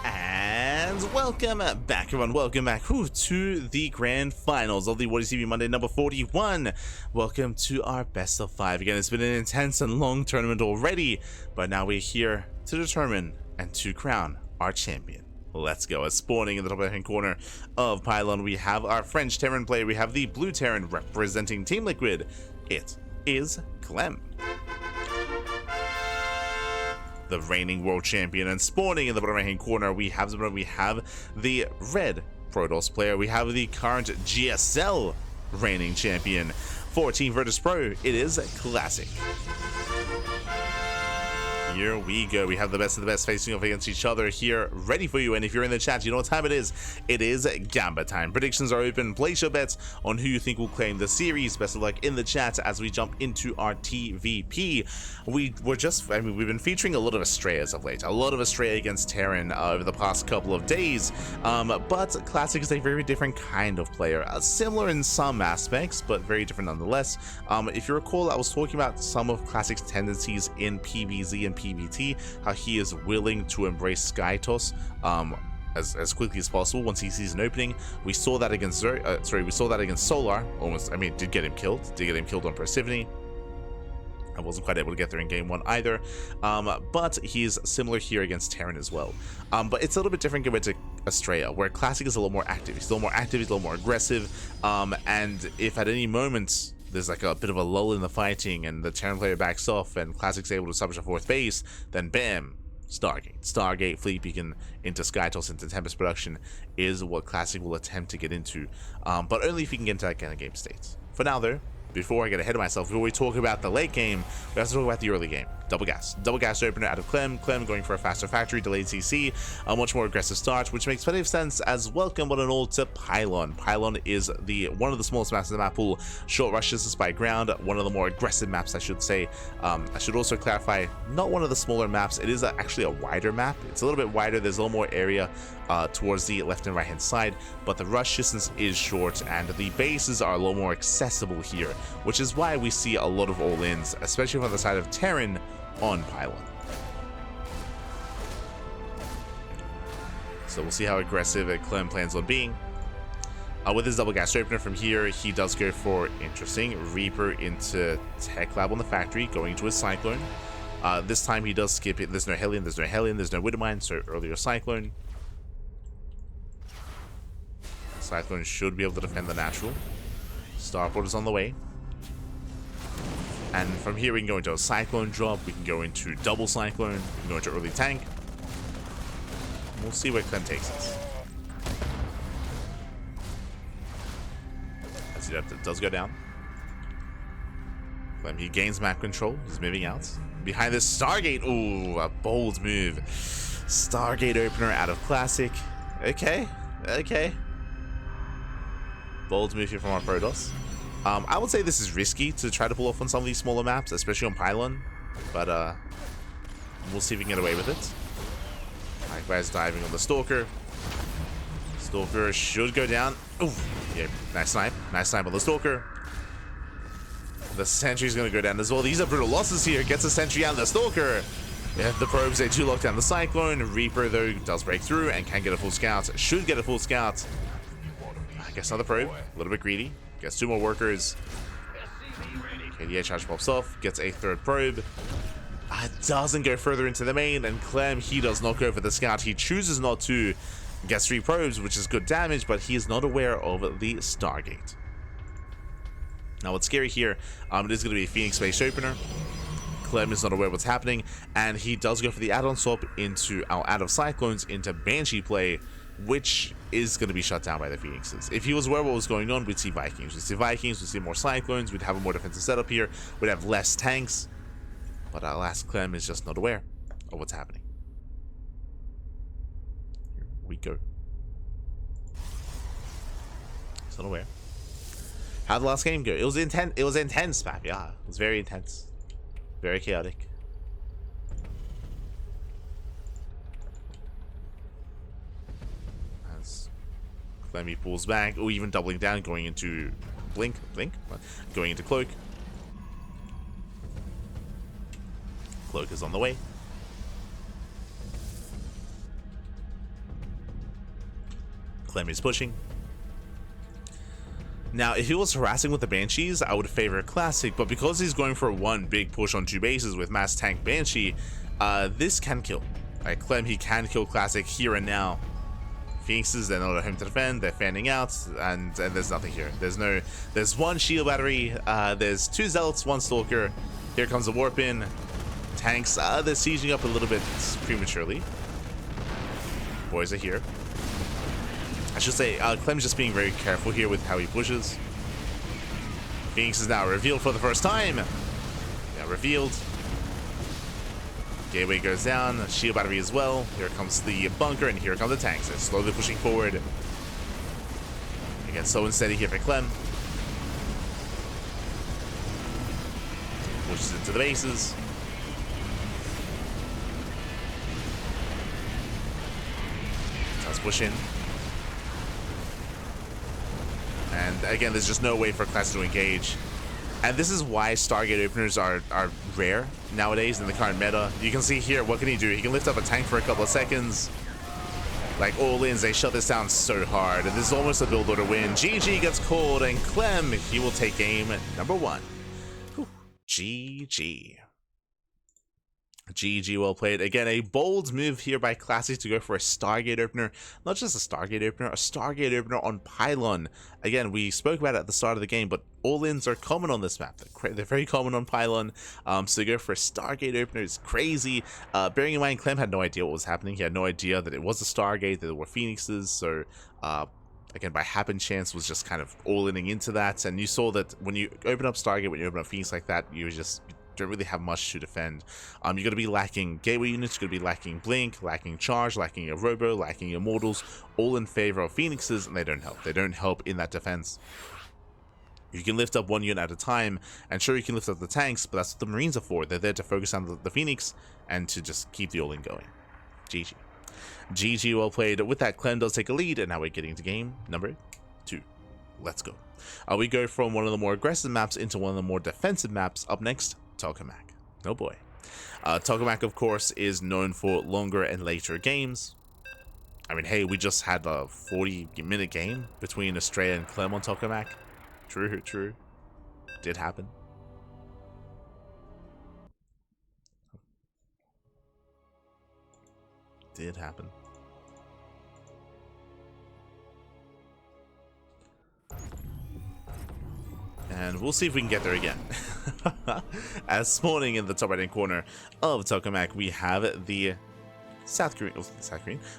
And welcome back, everyone. Welcome back to the grand finals of the WardiTV Monday number 41. Welcome to our best of 5. Again, it's been an intense and long tournament already, but now we're here to determine and to crown our champion. Let's go. As spawning in the top left-hand corner of Pylon, we have our French Terran player. We have the blue Terran representing Team Liquid. It is Clem, the reigning world champion. And spawning in the bottom right hand corner, we have the red Protoss player. We have the current GSL reigning champion. For Team Virtus Pro, it is Classic. Here we go. We have the best of the best facing off against each other here, ready for you. And if you're in the chat, you know what time it is. It is Gamba time. Predictions are open. Place your bets on who you think will claim the series. Best of luck in the chat as we jump into our TvP. We've been featuring a lot of Astray as of late. A lot of Astray against Terran over the past couple of days. But Classic is a very different kind of player. Similar in some aspects, but very different nonetheless. If you recall, I was talking about some of Classic's tendencies in PvZ and PvT, how he is willing to embrace Skytoss as quickly as possible once he sees an opening. We saw that against we saw that against Solar. Did get him killed on Persephone. I wasn't quite able to get there in game 1 either, but he's similar here against Terran as well. But it's a little bit different compared to Estrella, where Classic is a little more active. He's a little more active, he's a little more aggressive, and if at any moment there's like a bit of a lull in the fighting and the Terran player backs off and Classic's able to establish a 4th base, then bam, Stargate, Fleet Beacon into Skytoss, into Tempest production is what Classic will attempt to get into, but only if he can get into that kind of game state. For now though, before I get ahead of myself, before we talk about the late game, we have to talk about the early game. Double gas opener out of Clem going for a faster factory, delayed CC, a much more aggressive start, which makes plenty of sense as welcome one and all to Pylon. Pylon is one of the smallest maps in the map pool, short rushes by ground, one of the more aggressive maps, I should say. I should also clarify, not one of the smaller maps, it is actually a wider map. It's a little bit wider, there's a little more area towards the left and right hand side, but the rush distance is short and the bases are a little more accessible here, which is why we see a lot of all-ins, especially from the side of Terran on Pylon. So we'll see how aggressive Clem plans on being. With his double gas opener from here, he does go for interesting Reaper into Tech Lab on the factory, going to his Cyclone. This time he does skip it. There's no Hellion, there's no Widowmine, so earlier Cyclone. Cyclone should be able to defend the natural. Starport is on the way. And from here we can go into a Cyclone drop, we can go into double Cyclone, we can go into early tank. We'll see where Clem takes us. I see that it does go down. Clem, he gains map control, he's moving out. Behind this Stargate, ooh, a bold move. Stargate opener out of Classic. Okay. Bold move here from our Protoss. I would say this is risky to try to pull off on some of these smaller maps, especially on Pylon, but we'll see if we can get away with it. Likewise, diving on the Stalker. Stalker should go down. Ooh, yeah, nice snipe on the Stalker. The Sentry's going to go down as well. These are brutal losses here. Gets a Sentry out of the Stalker. Yeah, the probes, they do lock down the Cyclone. Reaper, though, does break through and can get a full scout. Should get a full scout. I guess another probe. A little bit greedy. Gets 2 more workers. KDA charge pops off. Gets a 3rd probe. Doesn't go further into the main. And Clem, he does not go for the scout. He chooses not to. Gets 3 probes, which is good damage, but he is not aware of the Stargate. Now, what's scary here, it is going to be a Phoenix base opener. Clem is not aware of what's happening, and he does go for the add-on swap into our out of Cyclones into Banshee play, which is going to be shut down by the Phoenixes. If he was aware of what was going on, we'd see Vikings. We'd see more Cyclones, we'd have a more defensive setup here, we'd have less tanks, but alas, Clem is just not aware of what's happening. Here we go. He's not aware. How'd the last game go? It was intense. It was intense, map. Yeah, it was very intense. Very chaotic. As Clemmy pulls back. Oh, even doubling down, going into Blink. Going into Cloak. Cloak is on the way. Clem is pushing. Now, if he was harassing with the Banshees, I would favor Classic, but because he's going for one big push on 2 bases with Mass Tank Banshee, this can kill. Like, Clem, he can kill Classic here and now. Phoenixes, they're not at home to defend, they're fanning out, and there's nothing here. There's 1 shield battery, there's 2 Zealots, 1 Stalker. Here comes the Warp in. Tanks, they're sieging up a little bit prematurely. Boys are here. I should say, Clem's just being very careful here with how he pushes. Phoenix is now revealed for the first time. Yeah, revealed. Gateway goes down, shield battery as well. Here comes the bunker, and here come the tanks. They're slowly pushing forward. Again, slow and steady here for Clem. Pushes into the bases. Let's push in. And again, there's just no way for Classic to engage. And this is why Stargate openers are rare nowadays in the current meta. You can see here, what can he do? He can lift up a tank for a couple of seconds. Like all-ins, they shut this down so hard. And this is almost a build order win. GG gets called, and Clem, he will take game number 1. Whew. GG. GG, well played. Again, a bold move here by Classic to go for a Stargate opener. Not just a Stargate opener on Pylon. Again, we spoke about it at the start of the game, but all-ins are common on this map. They're very common on Pylon. So to go for a Stargate opener is crazy. Bearing in mind, Clem had no idea what was happening. He had no idea that it was a Stargate, that there were Phoenixes. So, again, by happen chance, was just kind of all-inning into that. And you saw that when you open up Stargate, when you open up Phoenix like that, you don't really have much to defend. You're going to be lacking gateway units, you're going to be lacking blink, lacking charge, lacking your robo, lacking your mortals, all in favor of Phoenixes, and they don't help. They don't help in that defense. You can lift up 1 unit at a time, and sure, you can lift up the tanks, but that's what the Marines are for. They're there to focus on the Phoenix and to just keep the all-in going. GG. GG, well played. With that, Clem does take a lead, and now we're getting to game number 2. Let's go. We go from one of the more aggressive maps into one of the more defensive maps. Up next, Tokamak. Oh boy. Tokamak, of course, is known for longer and later games. I mean, hey, we just had a 40-minute game between Estrella and Clem on Tokamak. True, true. Did happen. Did happen. And we'll see if we can get there again. As spawning in the top right-hand corner of Tokamak, we have the South Korean.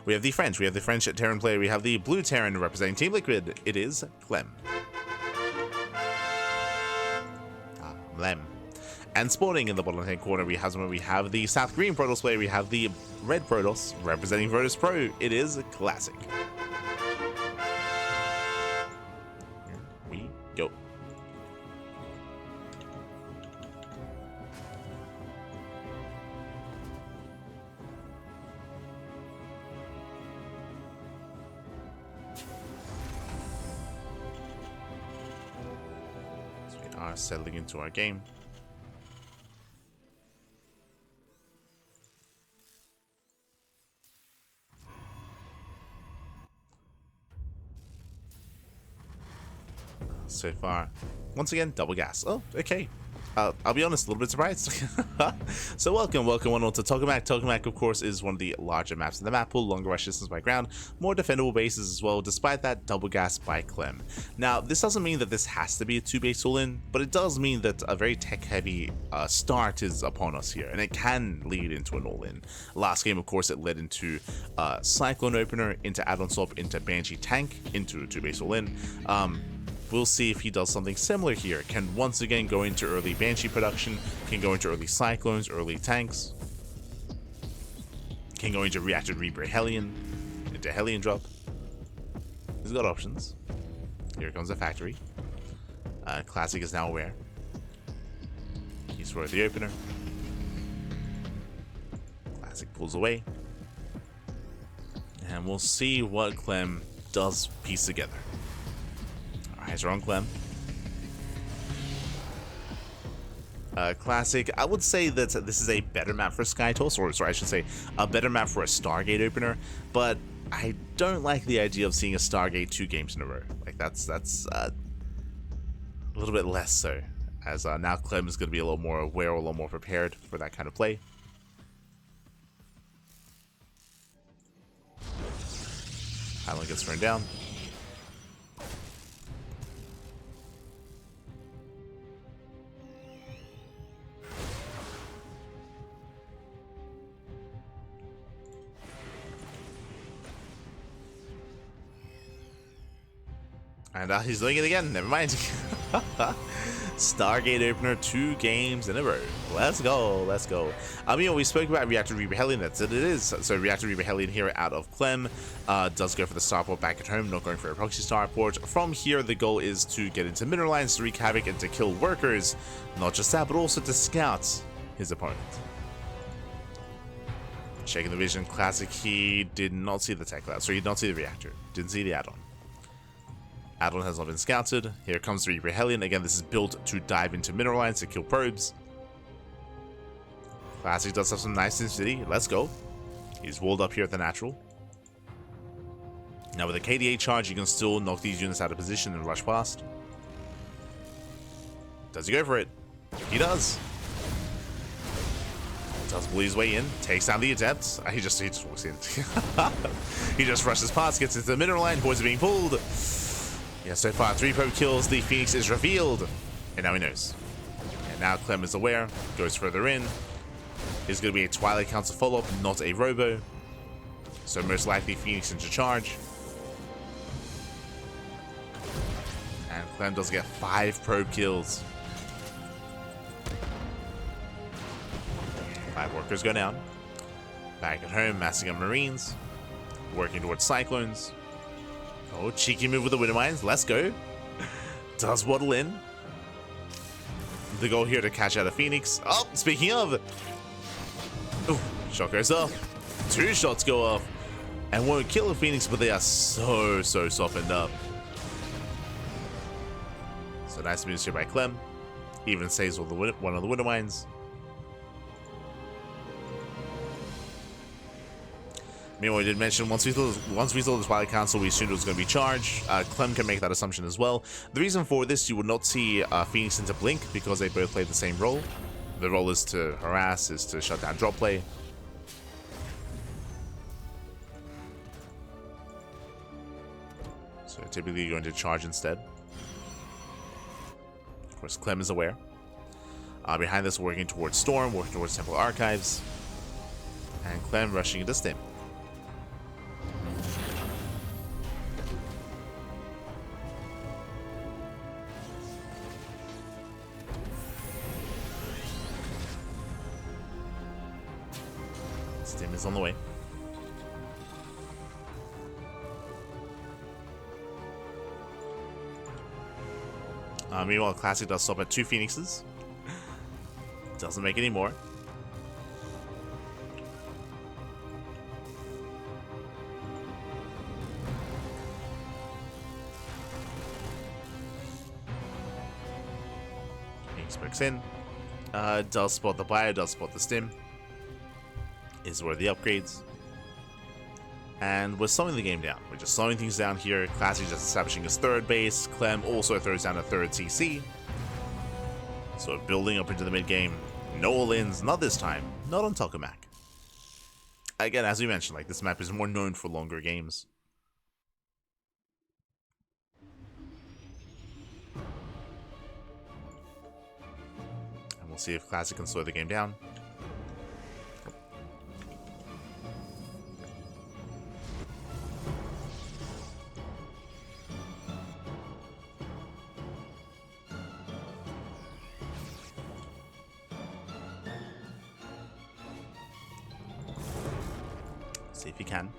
We have the French. We have the French Terran player. We have the blue Terran representing Team Liquid. It is Clem. Clem. And spawning in the bottom right-hand corner, we have the South Korean Protoss player. We have the red Protoss representing Protoss Pro. It is Classic. Here we go. Settling into our game. So far, once again, double gas. Oh, okay. I'll be honest, a little bit surprised. So welcome one on to Tokamak. Tokamak, of course, is one of the larger maps in the map pool, longer rush distance by ground, more defendable bases as well, despite that double gas by Clem. Now, this doesn't mean that this has to be a 2-base all-in, but it does mean that a very tech-heavy start is upon us here, and it can lead into an all-in. Last game, of course, it led into Cyclone Opener, into Add-on Swap, into Banshee Tank, into a 2-base all-in. We'll see if he does something similar here. Can once again go into early Banshee production, can go into early Cyclones, early tanks, can go into Reactor Reaper Hellion, into Hellion drop. He's got options. Here comes the factory. Classic is now aware. He's for the opener. Classic pulls away. And we'll see what Clem does piece together. Eyes are on Clem. Classic. I would say that this is a better map for SkyToss, or sorry, I should say a better map for a Stargate opener, but I don't like the idea of seeing a Stargate 2 games in a row. Like, that's a little bit less so, as now Clem is going to be a little more aware, a little more prepared for that kind of play. Highland gets thrown down. And he's doing it again. Never mind. Stargate opener 2 games in a row. Let's go. Let's go. We spoke about Reactor Reaper Hellion. That's what it is. So Reactor Reaper Hellion here out of Clem does go for the starport back at home, not going for a proxy starport. From here, the goal is to get into mineral lines, to wreak havoc, and to kill workers. Not just that, but also to scout his opponent. Checking the vision. Classic. He did not see the tech cloud, so he did not see the reactor. Didn't see the add-on. Add-on has not been scouted. Here comes the Reaper Hellion. Again, this is built to dive into mineral lines to kill probes. Classic does have some nice density. Let's go. He's walled up here at the natural. Now with a KDA charge, you can still knock these units out of position and rush past. Does he go for it? He does. Does bully his way in. Takes down the adepts. He just walks in. He just rushes past, gets into the mineral line. Boys are being pulled. Yeah, so far 3 probe kills, the Phoenix is revealed, and now he knows. And now Clem is aware, goes further in. There's going to be a Twilight Council follow-up, not a Robo. So most likely Phoenix into charge. And Clem does get 5 probe kills. 5 workers go down. Back at home, massing up Marines. Working towards Cyclones. Oh, cheeky move with the Wind Mines. Let's go. Does waddle in. The goal here to catch out a Phoenix. Oh, speaking of. Oh, shot goes off. 2 shots go off. And won't kill a Phoenix, but they are so softened up. So nice moves here by Clem. Even saves one of the Wind Mines. Meanwhile, we did mention once we saw the Twilight Council, we assumed it was going to be charged. Clem can make that assumption as well. The reason for this, you would not see Phoenix into Blink because they both play the same role. The role is to harass, is to shut down drop play. So typically you're going to charge instead. Of course, Clem is aware. Behind this, working towards Storm, working towards Temple Archives. And Clem rushing into Stim. Stim is on the way. Meanwhile, Classic does stop at 2 Phoenixes. Doesn't make any more. Phoenix breaks in. Does spot the bio, does spot the Stim. Is where the upgrades. And we're slowing the game down. We're just slowing things down here. Classic just establishing his 3rd base. Clem also throws down a 3rd CC. So building up into the mid game. No all-ins, not this time. Not on Tokamak. Again, as we mentioned, like this map is more known for longer games. And we'll see if Classic can slow the game down. See if you can.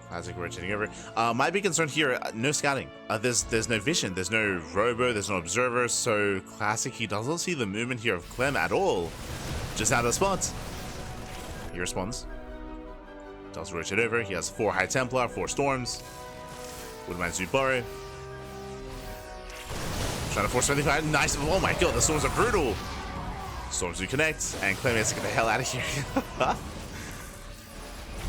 Classic rotating over. My big concern here, no scouting. There's no vision, there's no robo, there's no observer, so Classic, he doesn't see the movement here of Clem at all. Just out of spot. He responds. Does rotate over. He has 4 High Templar, 4 Storms. Wouldn't mind to borrow. Trying to force anything. Nice. Oh my god, the Storms are brutal. Storms do connect, and Clem has to get the hell out of here.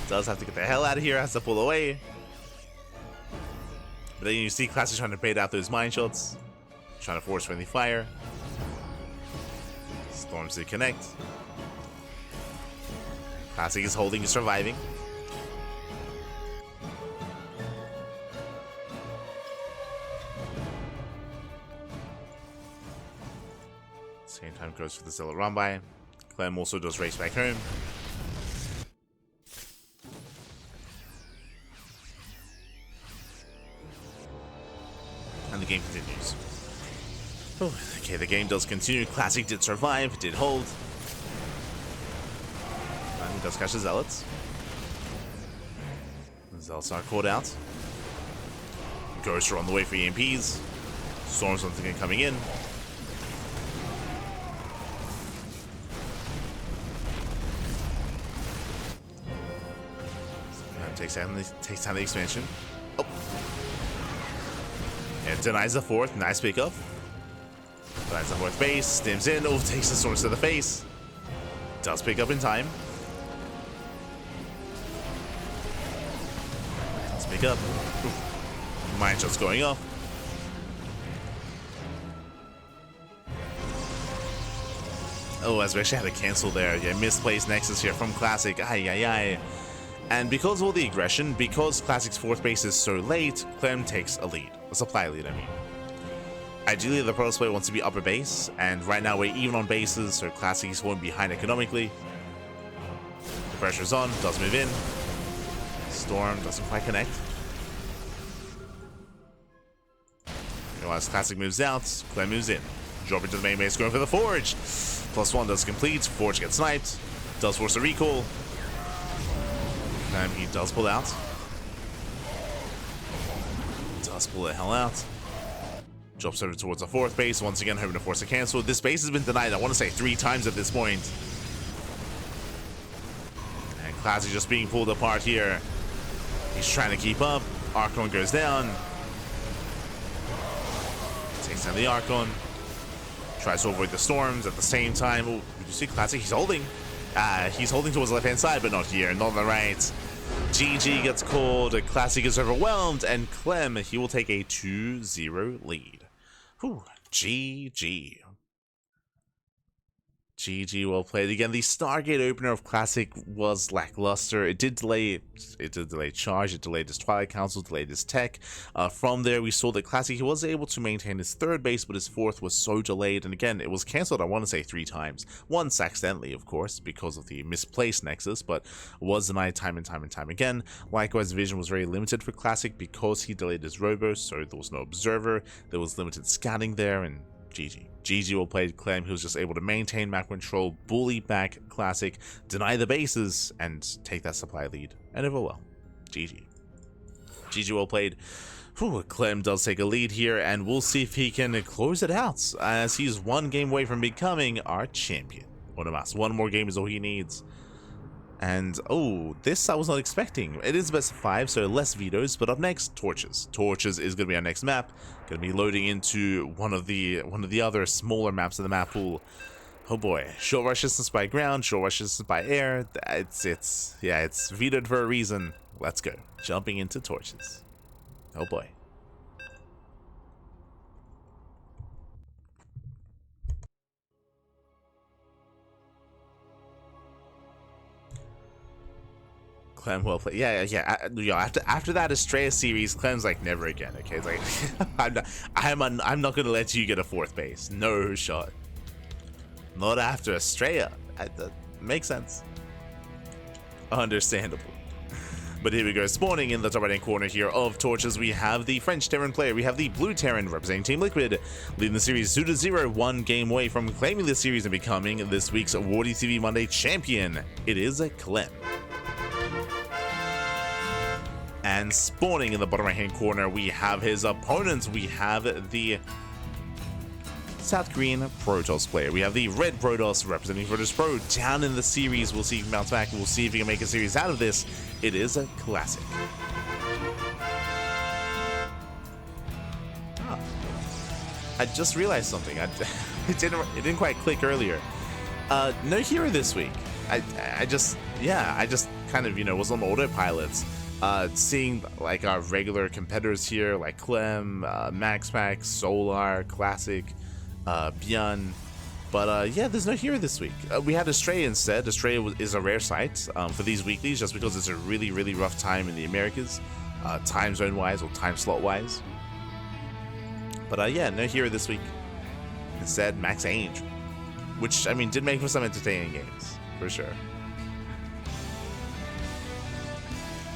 Does have to get the hell out of here, has to pull away. But then you see Classic trying to bait out those mine shots. Trying to force friendly fire. Storms do connect. Classic is holding and surviving. Same time goes for the Zealot run by. Clem also does race back home. And the game continues. Oh, okay, the game does continue. Classic did survive, did hold. And he does catch the Zealots. The Zealots are caught out. Ghosts are on the way for EMPs. Storms once again coming in. Takes down the expansion. Oh. And denies the 4th. Nice pickup. Denies the 4th base. Stims in. Oh, takes the Storms to the face. Does pick up in time. Does pick up. Oof. Mine shots going off. Oh, as we actually had to cancel there. Yeah, misplaced Nexus here from Classic. Ay, ay, ay. And because of all the aggression, because Classic's 4th base is so late, Clem takes a lead. A supply lead, I mean. Ideally, the Protoss player wants to be upper base, and right now we're even on bases, so Classic is falling behind economically. The pressure's on, does move in. Storm doesn't quite connect. As Classic moves out, Clem moves in. Drop into the main base, going for the Forge. +1 does complete, Forge gets sniped, does force a recall. He does pull out. Does pull the hell out. Drops over towards the 4th base. Once again, hoping to force a cancel. This base has been denied, I want to say 3 times at this point. And Classic just being pulled apart here. He's trying to keep up. Archon goes down. Takes down the Archon. Tries to avoid the Storms at the same time. Oh, you see Classic? He's holding. He's holding towards the left-hand side, but not here, not on the right. GG gets called, Classic is overwhelmed, and Clem, he will take a 2-0 lead. Whew, GG. GG, well played. Again, the Stargate opener of Classic was lackluster. It did delay charge, it delayed his Twilight Council, delayed his tech. From there, we saw that Classic, he was able to maintain his 3rd base, but his 4th was so delayed. And again, it was cancelled, I want to say 3 times. Once accidentally, of course, because of the misplaced Nexus, but was denied time and time and time again. Likewise, vision was very limited for Classic because he delayed his robo, so there was no observer, there was limited scanning there, and GG. GG well played. Clem, who was just able to maintain map control, bully back Classic, deny the bases, and take that supply lead. And over well. GG. GG well played. Whew, Clem does take a lead here, and we'll see if he can close it out, as he's 1 game away from becoming our champion. One more game is all he needs. And, oh, this I was not expecting. It is best of 5, so less vetoes, but up next, Torches. Torches is going to be our next map. Going to be loading into one of the other smaller maps of the map pool. Oh boy, short rush distance by ground, short rush distance by air. It's vetoed for a reason. Let's go. Jumping into Torches. Oh boy. Clem well played. Yeah. After that Estrella series, Clem's like never again. Okay, it's like I'm not gonna let you get a 4th base. No shot. Not after Estrella. That makes sense. Understandable. But here we go, spawning in the top right-hand corner here of Torches, we have the French Terran player, we have the Blue Terran representing Team Liquid, leading the series 2-0, 1 game away from claiming the series and becoming this week's WardiTV Monday champion. It is Clem. And spawning in the bottom right hand corner, we have his opponents. We have the South Korean Protoss player. We have the red Protoss representing Virtus Pro down in the series. We'll see if he bounce back. We'll see if he can make a series out of this. It is a classic. Oh. I just realized something. It didn't quite click earlier. No hero this week. I just kind of, was on autopilot. Seeing like our regular competitors here, like Clem, MaxPack, Solar, Classic, Bjorn, but yeah, there's no hero this week. We had Australia instead. Australia is a rare sight for these weeklies, just because it's a really rough time in the Americas, time zone wise or time slot wise. But yeah, no hero this week. Instead, Max Ainge, which I mean did make for some entertaining games for sure.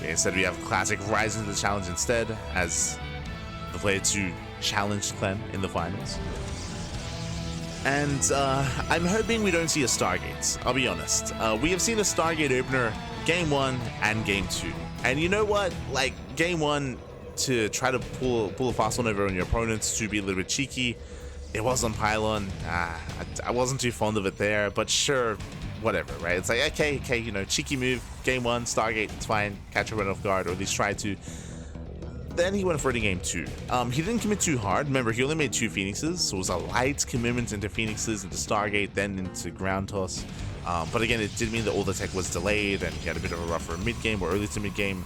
Instead, we have Classic rising to the challenge instead as the player to challenge Clem in the finals. And I'm hoping we don't see a Stargate, I'll be honest. We have seen a Stargate opener game 1 and game 2. And you know what? Like, game 1, to try to pull a fast one over on your opponents, to be a little bit cheeky. It was on Pylon. I wasn't too fond of it there, but sure, whatever, right? It's like, okay, cheeky move, game 1, Stargate, it's fine, catch a run off guard, or at least try to. Then he went for it in game 2. He didn't commit too hard. Remember, he only made 2 Phoenixes, so it was a light commitment into Phoenixes, into Stargate, then into ground toss. But again, it did mean that all the tech was delayed, and he had a bit of a rougher mid-game or early to mid-game.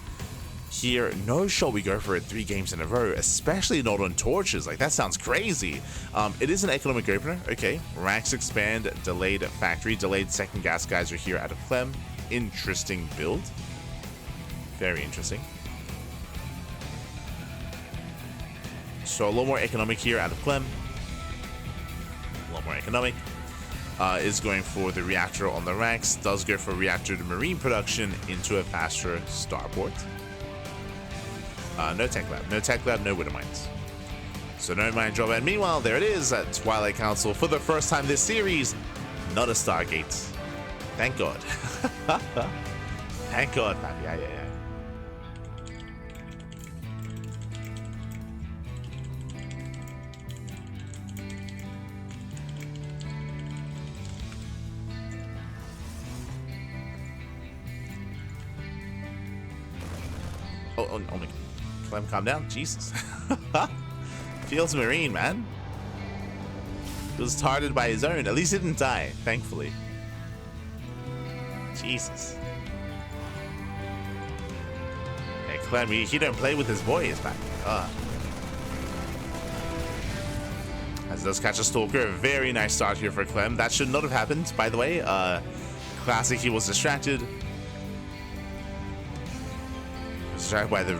Here, no shot we go for it 3 games in a row, especially not on torches. Like, that sounds crazy. It is an economic opener. Okay, Rax Expand, delayed factory, delayed second gas geyser here out of Clem. Interesting build. Very interesting. So a lot more economic here out of Clem. A lot more economic. Is going for the reactor on the Rax. Does go for reactor to marine production into a faster starport. No tech lab, no widow mines. So no mine drop. And meanwhile, there it is at Twilight Council for the first time this series. Not a Stargate. Thank God. Thank God, man. Yeah. Oh my God. Clem, calm down. Jesus. Feels marine, man. He was targeted by his own. At least he didn't die, thankfully. Jesus. Hey, Clem, he don't play with his boys back. As does catch a Stalker. A very nice start here for Clem. That should not have happened, by the way. Classic, he was distracted. Distracted by the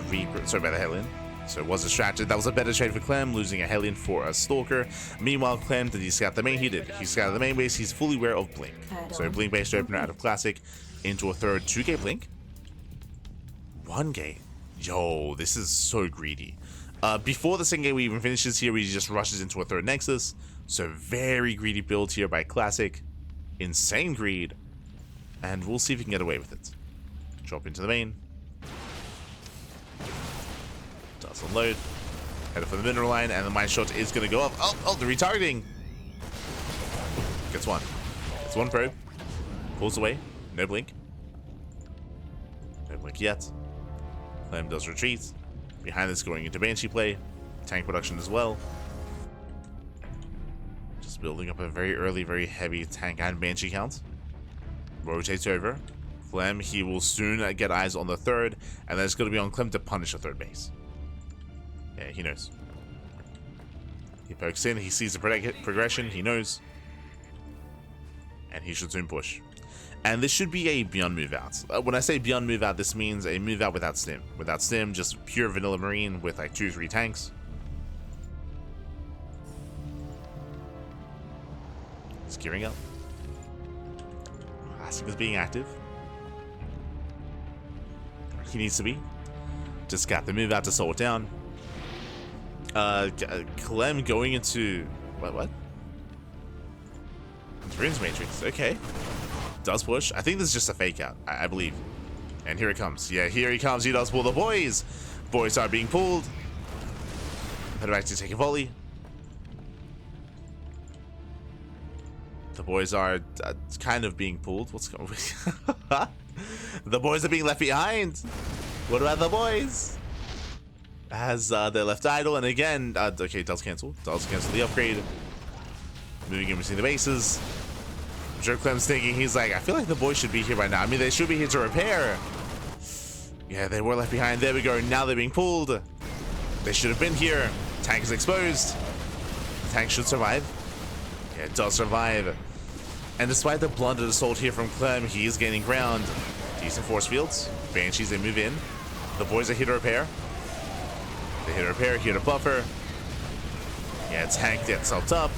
by the Hellion. So was distracted. That was a better trade for Clem, losing a Hellion for a Stalker. Meanwhile, Clem, did he scout the main? He did. He scouted the main base. He's fully aware of Blink. So Blink based opener out of Classic into a third 2-gate Blink. 1 gate. Yo, this is so greedy. Before the second game we even finishes here, he just rushes into a third Nexus. So very greedy build here by Classic. Insane greed. And we'll see if he can get away with it. Drop into the main. Does unload. Headed for the mineral line, and the mine shot is going to go up. Oh, the retargeting. Gets one. Gets one probe. Pulls away. No blink. No blink yet. Clem does retreat. Behind this, going into Banshee play. Tank production as well. Just building up a very early, very heavy tank and Banshee count. Rotates over. Clem, he will soon get eyes on the third, and then it's going to be on Clem to punish the third base. Yeah, he knows. He pokes in, he sees the progression, he knows. And he should soon push. And this should be a Beyond move out. When I say Beyond move out, this means a move out without stim. Without stim, just pure vanilla marine with like 2-3 tanks. He's gearing up. Classic is being active. He needs to be. Just got the move out to slow it down. Clem going into what? Runes Matrix. Okay, does push. I think this is just a fake out. I believe. And here it comes. Yeah, here he comes. He does pull the boys. Boys are being pulled. Head back to take a volley. The boys are kind of being pulled. What's going on? The boys are being left behind. What about the boys? As they're left idle, and again, okay, does cancel the upgrade. Moving in between the bases. I'm sure Clem's thinking, he's like, I feel like the boys should be here by now. I mean, they should be here to repair. Yeah, they were left behind. There we go. Now they're being pulled. They should have been here. Tank is exposed. The tank should survive. Yeah, it does survive. And despite the blunted assault here from Clem, he is gaining ground. Decent force fields. Banshees, they move in. The boys are here to repair. They hit a repair, here to buffer. Yeah, tank gets helped up.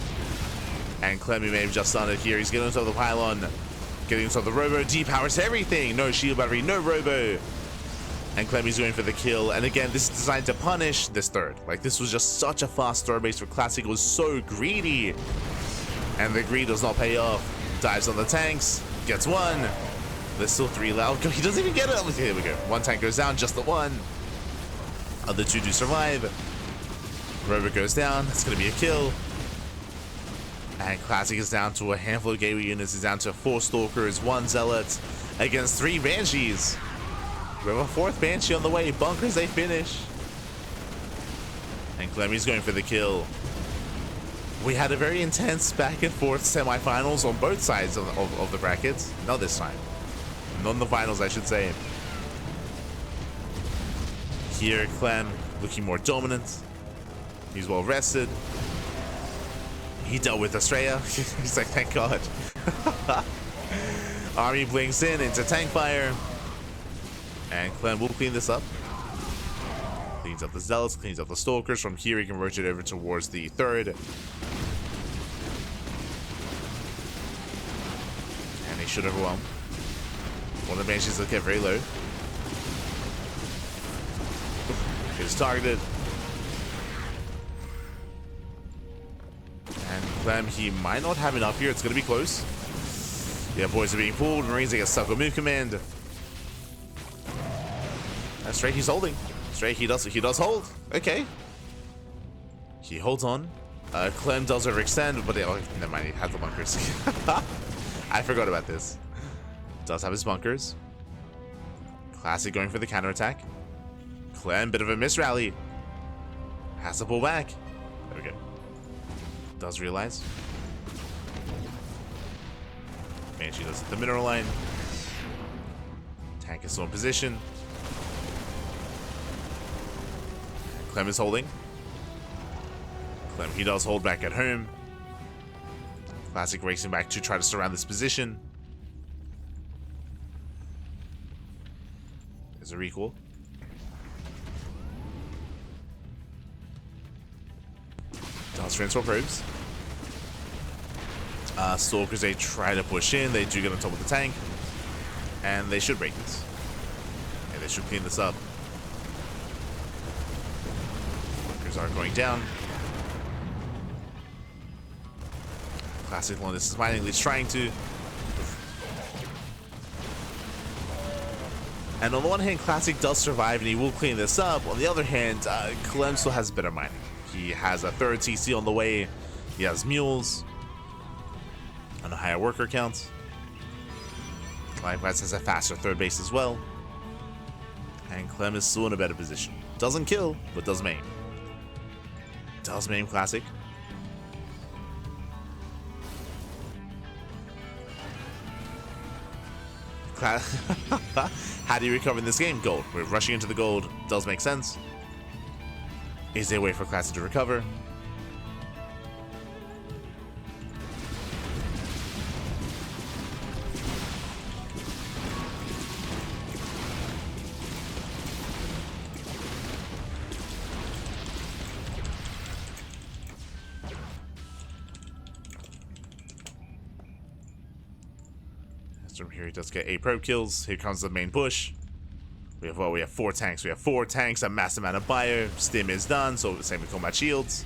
And Clem may have just done it here. He's getting into the pylon. Getting into the robo. Depowers everything. No shield battery, no robo. And Clemmy's going for the kill. And again, this is designed to punish this third. Like, this was just such a fast third base for Classic. It was so greedy. And the greed does not pay off. Dives on the tanks. Gets one. There's still three left. He doesn't even get it. Okay, here we go. One tank goes down, just the one. Other two do survive. Robo goes down. That's going to be a kill. And Classic is down to a handful of gateway units. He's down to 4 Stalkers, 1 Zealot against 3 Banshees. We have a 4th Banshee on the way. Bunkers, they finish. And Clemmy's going for the kill. We had a very intense back and forth semifinals on both sides of the brackets. Not this time. Not in the finals, I should say. Here, Clem looking more dominant. He's well rested. He dealt with Australia. He's like, thank God. Army blinks in into tank fire. And Clem will clean this up. Cleans up the Zealots, cleans up the Stalkers. From here, he can rotate over towards the third. And they should overwhelm. One of the Banshees will get very low. Is targeted. And Clem, he might not have enough here. It's going to be close. Yeah, boys are being pulled. Marines, they get stuck with move command. That's straight, he's holding. Straight, he does hold. Okay. He holds on. Clem does overextend, but never mind, he has the bunkers. I forgot about this. Does have his bunkers. Classic going for the counterattack. Clem, bit of a misrally. Has to pull back. There we go. Does realize. Banshee does the mineral line. Tank is still in position. Clem is holding. Clem, he does hold back at home. Classic racing back to try to surround this position. There's a recall. Does transfer probes. Stalkers, they try to push in. They do get on top of the tank. And they should break this. Yeah, they should clean this up. Bunkers are going down. Classic one, this is mining, at least trying to. And on the one hand, Classic does survive and he will clean this up. On the other hand, Clem still has better mining. He has a 3rd TC on the way. He has mules. And a higher worker count. Likewise has a faster 3rd base as well. And Clem is still in a better position. Doesn't kill, but does maim. Does maim Classic. How do you recover in this game? Gold. We're rushing into the gold. Does make sense. Is there a way for Classic to recover? From here, he does get 8 probe kills. Here comes the main push. We have 4 tanks. We have 4 tanks, a massive amount of bio. Stim is done, so the same with combat shields.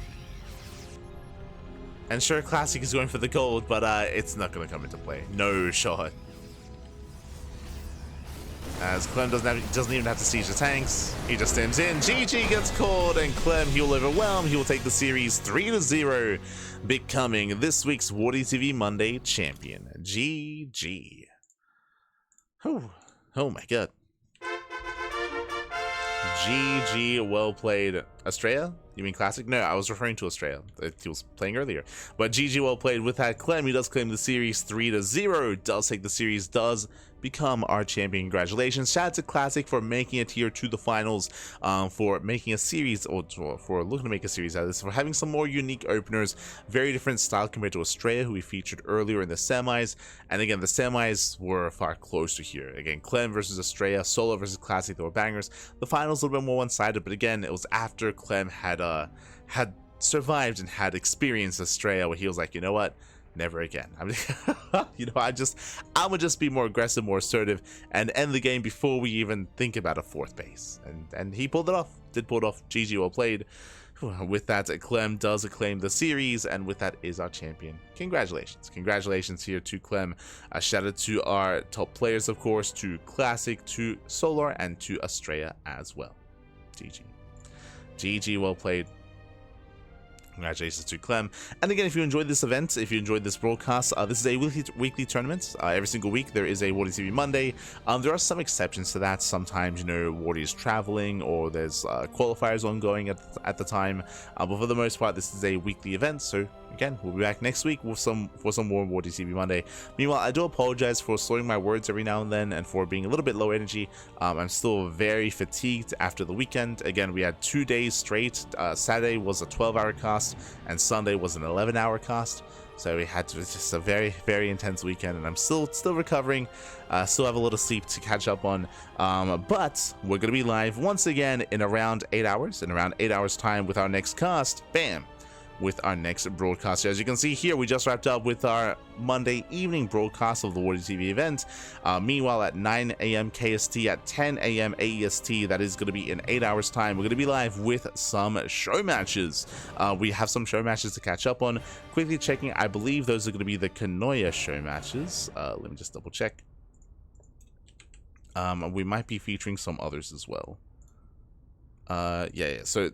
And sure, Classic is going for the gold, but it's not going to come into play. No shot. As Clem doesn't even have to siege the tanks. He just stems in. GG gets called, and Clem, he will overwhelm. He will take the series 3-0, becoming this week's WardiTV Monday champion. GG. Oh my god. GG, well played. Australia? You mean Classic? No, I was referring to Australia. He was playing earlier. But GG, well played. With that, Clem, he does claim the series 3-0. Does take the series, does become our champion. Congratulations. Shout out to Classic for making it here to the finals, for making a series, or for looking to make a series out of this, for having some more unique openers. Very different style compared to Australia, who we featured earlier in the semis. And again, the semis were far closer here. Again, Clem versus Australia, solo versus Classic, they were bangers. The finals a little bit more one-sided, but again, it was after Clem had survived and had experienced Australia, where he was like, you know what, never again. I mean, you know, I'm gonna just be more aggressive, more assertive, and end the game before we even think about a fourth base. And he pulled it off. Did pull it off. GG, well played. With that, Clem does acclaim the series, and with that is our champion. Congratulations here to Clem. A shout out to our top players, of course, to Classic, to Solar, and to Australia as well. GG, well played. Congratulations to Clem. And again, if you enjoyed this event, if you enjoyed this broadcast, this is a weekly tournament. Every single week there is a WardiTV Monday. There are some exceptions to that. Sometimes, you know, Wardi is traveling, or there's qualifiers ongoing at the time. But for the most part, this is a weekly event. So again, we'll be back next week with some more WardiTV Monday. Meanwhile, I do apologize for slowing my words every now and then and for being a little bit low energy. I'm still very fatigued after the weekend. Again, we had 2 days straight. Saturday was a 12-hour cast, and Sunday was an 11-hour cast. So we had just a very, very intense weekend, and I'm still recovering. Still have a little sleep to catch up on. But we're gonna be live once again in around 8 hours. In around 8 hours time with our next cast. Bam! With our next broadcast. As you can see here, we just wrapped up with our Monday evening broadcast of the WardiTV event. Meanwhile, at 9 a.m. KST, at 10 a.m. AEST, that is going to be in 8 hours time, we're going to be live with some show matches. We have some show matches to catch up on. Quickly checking, I believe those are going to be the Kanoya show matches. Let me just double check. We might be featuring some others as well. So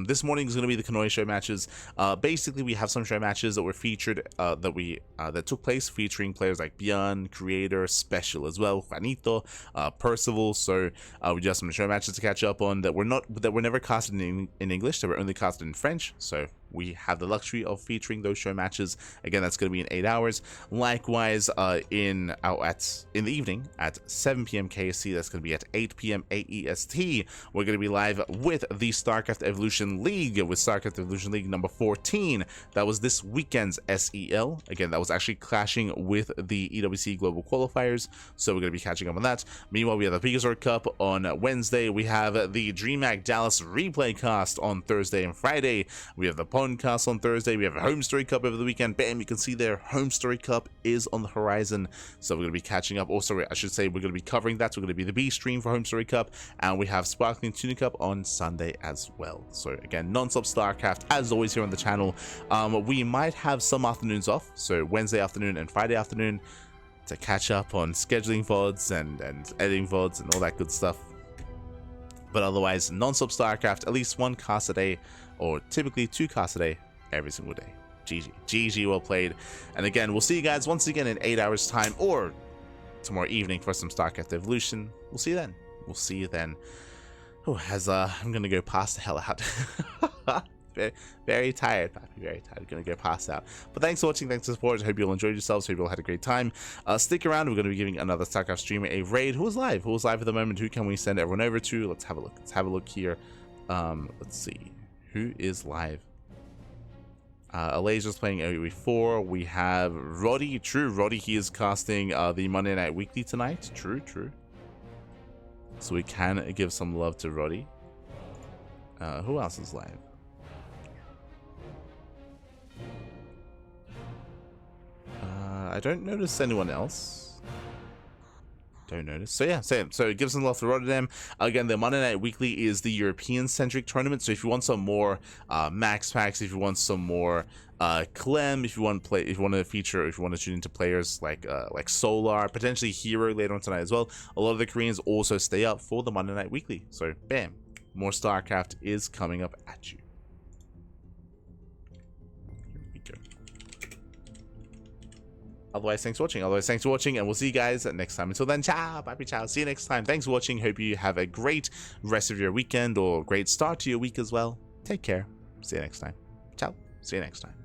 this morning is going to be the Kanoya show matches. Basically, we have some show matches that were featured, that took place, featuring players like Bjorn, Creator, Special as well, Juanito, Percival. So we just have some show matches to catch up on that were never casted in English. They were only casted in French. So we have the luxury of featuring those show matches. Again, that's going to be in 8 hours. Likewise, in the evening at 7 p.m. KST, that's going to be at 8 p.m. AEST. We're going to be live with the StarCraft Evolution League, with StarCraft Evolution League number 14. That was this weekend's SEL. Again, that was actually clashing with the EWC Global Qualifiers, so we're going to be catching up on that. Meanwhile, we have the Pegasus Cup on Wednesday. We have the DreamHack Dallas replay cast on Thursday and Friday. We have the Cast on Thursday. We have a Home Story Cup over the weekend. Bam, you can see there, Home Story Cup is on the horizon, so we're going to be catching up. Also, I should say, we're going to be covering that. We're going to be the B stream for Home Story Cup, and we have Sparkling Tuna Cup on Sunday as well. So again, non-stop StarCraft as always here on the channel. We might have some afternoons off, so Wednesday afternoon and Friday afternoon, to catch up on scheduling VODs and editing VODs and all that good stuff. But otherwise, non-stop StarCraft, at least one cast a day, or typically 2 casts a day, every single day. GG, well played. And again, we'll see you guys once again in 8 hours time, or tomorrow evening for some StarCraft Evolution. We'll see you then. Oh, I'm gonna go pass the hell out. very tired, Pappy, very tired. Gonna go pass out. But thanks for watching, thanks for the support. I hope you all enjoyed yourselves. Hope you all had a great time. Stick around. We're gonna be giving another StarCraft streamer a raid. Who's live at the moment? Who can we send everyone over to? Let's have a look here. Let's see who is live. Alaser's playing AoE4. We have Roddy. True, Roddy, he is casting the Monday Night Weekly tonight. True. So we can give some love to Roddy. Who else is live? I don't notice anyone else. Don't notice. So yeah, same. So it gives them love to Rotterdam. Again, the Monday Night Weekly is the European-centric tournament. So if you want some more max packs, if you want some more Clem, if you want to feature, if you want to tune into players like Solar, potentially Hero later on tonight as well. A lot of the Koreans also stay up for the Monday Night Weekly. So bam, more StarCraft is coming up at you. Otherwise, thanks for watching. And we'll see you guys next time. Until then, ciao, bye, ciao. See you next time. Thanks for watching. Hope you have a great rest of your weekend or great start to your week as well. Take care. See you next time. Ciao. See you next time.